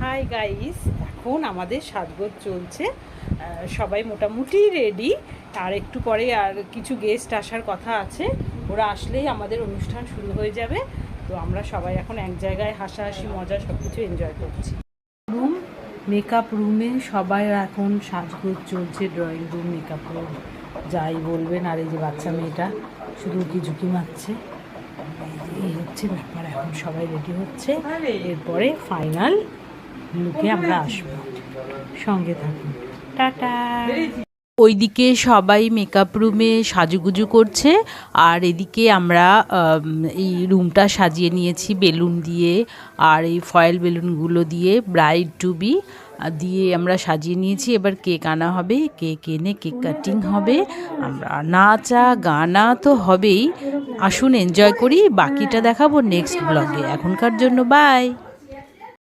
Hi guys, এখন আমাদের সাজগোজ চলছে। সবাই মোটামুটি রেডি। আর একটু পরে আর কিছু গেস্ট আসার কথা আছে, ওরা আসলেই আমাদের অনুষ্ঠান শুরু হয়ে যাবে। তো আমরা সবাই এখন এক জায়গায় হাসাহাসি মজা সব কিছু এনজয় করছি। রুম, মেকআপ রুমে সবাই এখন সাজগোজ চলছে। ড্রয়িং রুম, মেকআপ রুম, যাই বলবেন। আর এই যে বাচ্চা মেয়েটা শুধু উকি ঝুঁকি মারছে। এই হচ্ছে ব্যাপার, এখন সবাই রেডি হচ্ছে। এরপরে ফাইনাল লুকে আমরা আসবো, সঙ্গে থাকুন। টাটা। ওইদিকে সবাই মেকআপ রুমে সাজুগুজু করছে, আর এদিকে আমরা এই রুমটা সাজিয়ে নিয়েছি বেলুন দিয়ে, আর এই ফয়েল বেলুনগুলো দিয়ে ব্রাইড টু বি দিয়ে আমরা সাজিয়ে নিয়েছি। এবার কেক আনা হবে, কেক এনে কেক কাটিং হবে, আমরা নাচা গানা তো হবেই। আসুন এনজয় করি, বাকিটা দেখাবো নেক্সট ব্লগে। এখনকার জন্য বাই।